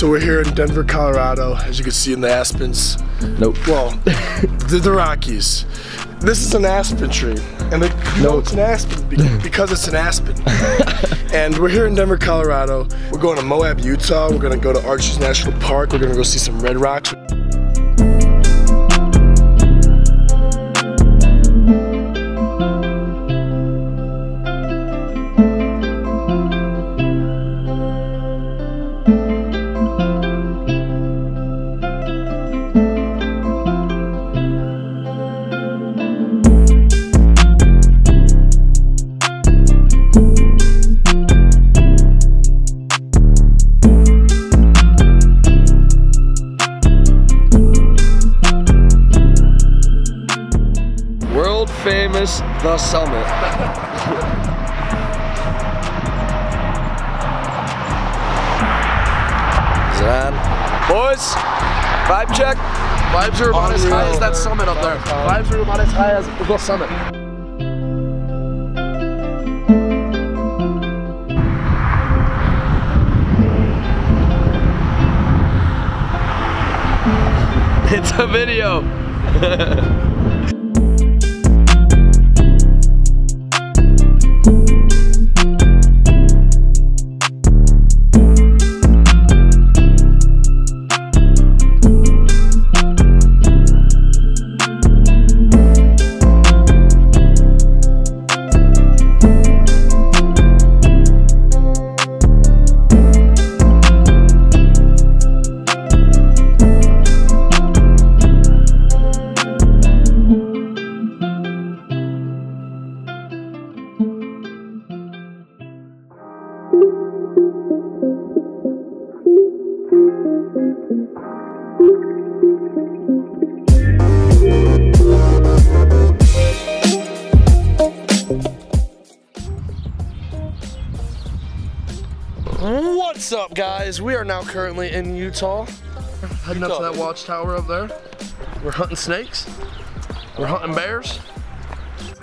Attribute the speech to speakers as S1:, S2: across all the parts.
S1: So we're here in Denver, Colorado, as you can see in the aspens.
S2: Nope.
S1: Well, the Rockies. This is an aspen tree, and it's an aspen because it's an aspen. And we're here in Denver, Colorado. We're going to Moab, Utah. We're gonna go to Arches National Park. We're gonna go see some red rocks.
S2: Famous The Summit. Is it on? Boys, vibe check.
S3: Vibes are about as high as that summit up there. Vibes are about as high as the summit.
S2: It's a video.
S3: What's up, guys? We are now currently in Utah. Heading up to that watchtower up there. We're hunting snakes. We're hunting bears.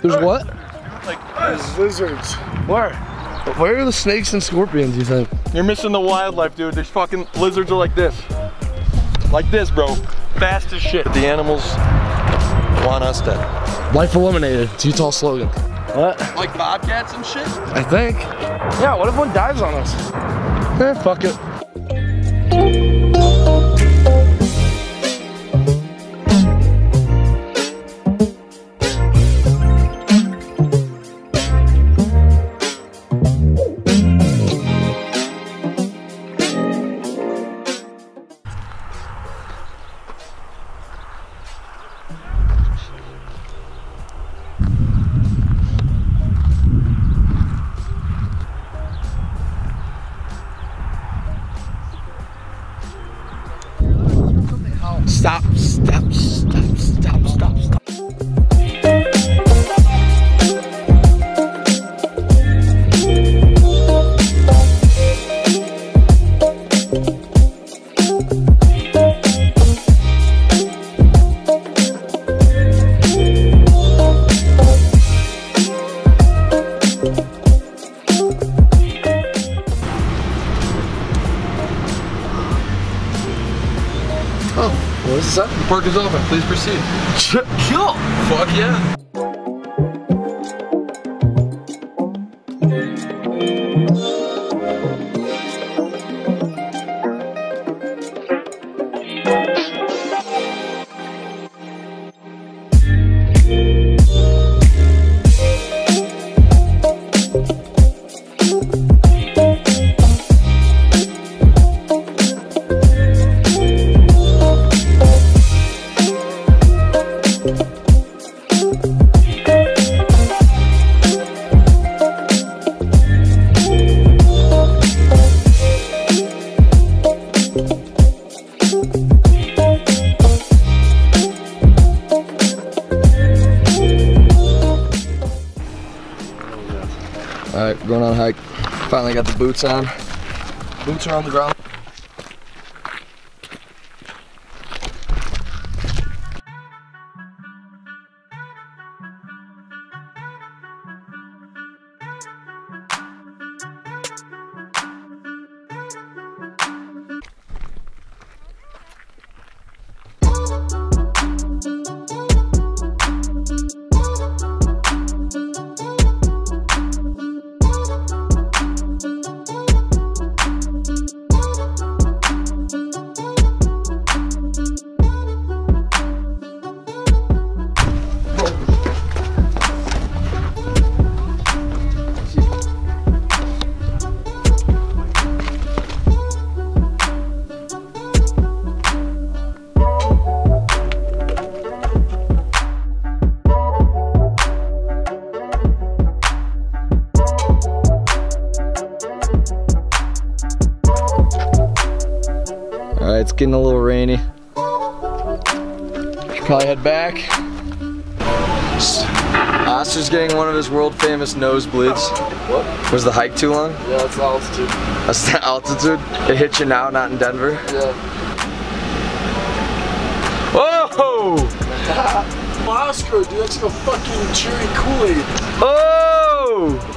S2: There's what?
S1: There's lizards.
S3: Where? Where are the snakes and scorpions, you think?
S4: You're missing the wildlife, dude. There's fucking lizards are like this. Like this, bro. Fast as shit. The animals want us dead.
S3: Life eliminated. It's Utah slogan. What?
S4: Like bobcats and shit?
S3: I think. Yeah, what if one dives on us? Fuck it. Stop, stop, stop, stop, stop, stop.
S2: Oh, what is that?
S4: The park is open. Please proceed.
S2: Cool.
S4: Fuck yeah.
S2: Alright, we're going on a hike. Finally got the boots on. Boots are on the ground. It's getting a little rainy. Should probably head back. Oscar's getting one of his world famous nosebleeds. What? Was the hike too long?
S3: Yeah, that's the altitude.
S2: That's the altitude? It hit you now, not in Denver?
S3: Yeah.
S2: Whoa!
S1: Oscar, dude, that's like a fucking cherry Kool-Aid.
S2: Oh!